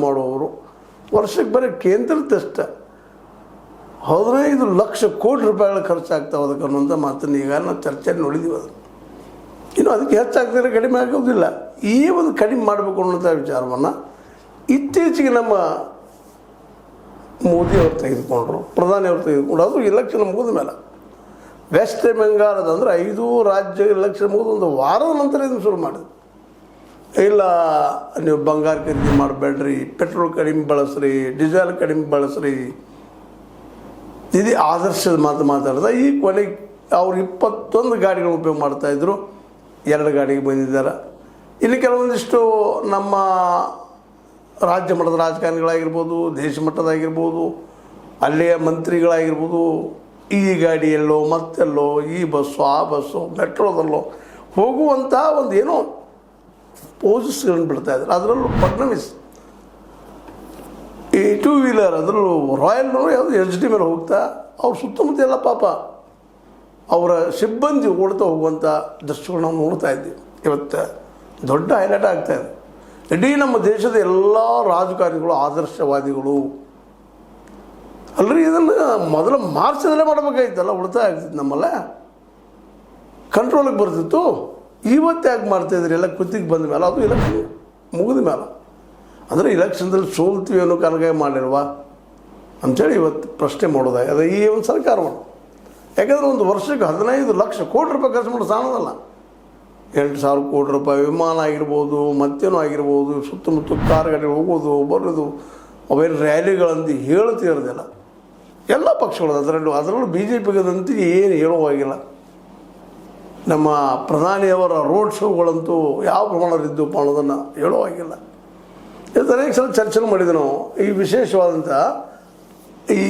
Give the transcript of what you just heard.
ಮಾಡುವವರು ವರ್ಷಕ್ಕೆ ಬರೀ ಕೇಂದ್ರದಷ್ಟ 15 ಲಕ್ಷ ಕೋಟಿ ರೂಪಾಯಿಗಳ ಖರ್ಚಾಗ್ತಾವೆ ಅದಕ್ಕೆ ಅನ್ನುವಂಥ ಮಾತನ್ನು ಈಗ ನಾವು ಚರ್ಚೆ ನೋಡಿದ್ದೀವಿ. ಅದು ಇನ್ನು ಅದಕ್ಕೆ ಹೆಚ್ಚಾಗ್ತಿದ್ರೆ ಕಡಿಮೆ ಆಗೋದಿಲ್ಲ. ಈ ಒಂದು ಕಡಿಮೆ ಮಾಡಬೇಕು ಅನ್ನೋಂಥ ವಿಚಾರವನ್ನು ಇತ್ತೀಚೆಗೆ ನಮ್ಮ ಮೋದಿಯವರು ತೆಗೆದುಕೊಂಡ್ರು, ಪ್ರಧಾನಿಯವರು ತೆಗೆದುಕೊಂಡ್ರು. ಅದು ಇಲೆಕ್ಷನ್ ಮುಗಿದ ಮೇಲೆ ವೆಸ್ಟ್ ಬೆಂಗಾಲದ ಅಂದರೆ 5 ರಾಜ್ಯ ಇಲೆಕ್ಷನ್ ಮುಗಿದ ಒಂದು ವಾರದ ನಂತರ ಇದನ್ನು ಶುರು ಮಾಡಿದ್ರು. ಇಲ್ಲ ನೀವು ಬಂಗಾರ ಖರೀದಿ ಮಾಡಬೇಡ್ರಿ, ಪೆಟ್ರೋಲ್ ಕಡಿಮೆ ಬಳಸ್ರಿ, ಡೀಸೆಲ್ ಕಡಿಮೆ ಬಳಸ್ರಿ, ಇದು ಆದರ್ಶದ ಮಾತು ಮಾತಾಡ್ದ. ಈ ಕೊನೆಗೆ ಅವ್ರು 21 ಗಾಡಿಗಳು ಉಪಯೋಗ ಮಾಡ್ತಾಯಿದ್ರು, 2 ಗಾಡಿಗೆ ಬಂದಿದ್ದಾರೆ. ಇನ್ನು ಕೆಲವೊಂದಿಷ್ಟು ನಮ್ಮ ರಾಜ್ಯ ಮಟ್ಟದ ರಾಜಕಾರಣಿಗಳಾಗಿರ್ಬೋದು, ದೇಶ ಮಟ್ಟದಾಗಿರ್ಬೋದು, ಅಲ್ಲಿಯ ಮಂತ್ರಿಗಳಾಗಿರ್ಬೋದು, ಈ ಗಾಡಿಯಲ್ಲೋ ಮತ್ತೆಲ್ಲೋ ಈ ಬಸ್ಸು ಆ ಬಸ್ಸು ಮೆಟ್ರೋದಲ್ಲೋ ಹೋಗುವಂಥ ಒಂದು ಏನೋ ಪೋಸಸ್ಗಳನ್ನು ಬಿಡ್ತಾಯಿದ್ರು. ಅದರಲ್ಲೂ ಫಡ್ನವೀಸ್ ಈ 2 ವೀಲರ್ ಅದರಲ್ಲೂ ರಾಯಲ್ನವರು ಯಾವುದು HD ಮೇಲೆ ಹೋಗ್ತಾ ಅವ್ರ ಸುತ್ತಮುತ್ತ ಎಲ್ಲ ಪಾಪ ಅವರ ಸಿಬ್ಬಂದಿ ಓಡ್ತಾ ಹೋಗುವಂಥ ದೃಶ್ಯಗಳು ನಾವು ನೋಡ್ತಾ ಇದ್ದೀವಿ. ಇವತ್ತು ದೊಡ್ಡ ಹೈಲೈಟ್ ಆಗ್ತಾಯಿದೆ. ಇಡೀ ನಮ್ಮ ದೇಶದ ಎಲ್ಲ ರಾಜಕಾರಣಿಗಳು ಆದರ್ಶವಾದಿಗಳು ಅಲ್ಲರಿ. ಇದನ್ನು ಮೊದಲು ಮಾರ್ಚದಲ್ಲೇ ಮಾಡಬೇಕಾಗಿತ್ತಲ್ಲ, ಉಳಿತಾಯ ಆಗ್ತಿತ್ತು, ನಮ್ಮಲ್ಲ ಕಂಟ್ರೋಲಿಗೆ ಬರ್ತಿತ್ತು. ಇವತ್ತು ಯಾಕೆ ಮಾಡ್ತಾಯಿದ್ರಿ ಎಲ್ಲ ಕುತ್ತಿಗೆ ಬಂದ ಮೇಲೆ? ಅದು ಇಲೆಕ್ಷನ್ ಮುಗಿದ ಮೇಲೆ. ಅಂದರೆ ಇಲೆಕ್ಷನ್ದಲ್ಲಿ ಸೋಲ್ತೀವಿ ಅನ್ನೋ ಕಾರಣಕ್ಕೆ ಮಾಡಿಲ್ವಾ ಅಂಥೇಳಿ ಇವತ್ತು ಪ್ರಶ್ನೆ ಮಾಡೋದಾಗಿ ಅದು ಈ ಒಂದು ಸರ್ಕಾರವನ್ನು. ಯಾಕೆಂದರೆ ಒಂದು ವರ್ಷಕ್ಕೆ 15 ಲಕ್ಷ ಕೋಟಿ ರೂಪಾಯಿ ಖರ್ಚು ಮಾಡೋದು ಸಾಣದಲ್ಲ. 8,000 ಕೋಟಿ ರೂಪಾಯಿ ವಿಮಾನ ಆಗಿರ್ಬೋದು, ಮತ್ತೇನೋ ಆಗಿರ್ಬೋದು, ಸುತ್ತಮುತ್ತ ಕಾರ್ ಗಾಡಿ ಹೋಗೋದು ಬರೋದು, ಅವೇನು ರ್ಯಾಲಿಗಳಂದು ಹೇಳ್ತಿರೋದಿಲ್ಲ. ಎಲ್ಲ ಪಕ್ಷಗಳು ಅದರಲ್ಲೂ BJPಗದಂತೂ ಏನು ಹೇಳುವಾಗಿಲ್ಲ. ನಮ್ಮ ಪ್ರಧಾನಿಯವರ ರೋಡ್ ಶೋಗಳಂತೂ ಯಾವ ಪ್ರಮಾಣದಲ್ಲಿದ್ದಪ್ಪ ಅನ್ನೋದನ್ನು ಹೇಳುವಾಗಿಲ್ಲ. ಇದು ಅನೇಕ ಸಲ ಚರ್ಚೆ ಮಾಡಿದ್ವಿ ನಾವು. ಈ ವಿಶೇಷವಾದಂಥ ಈ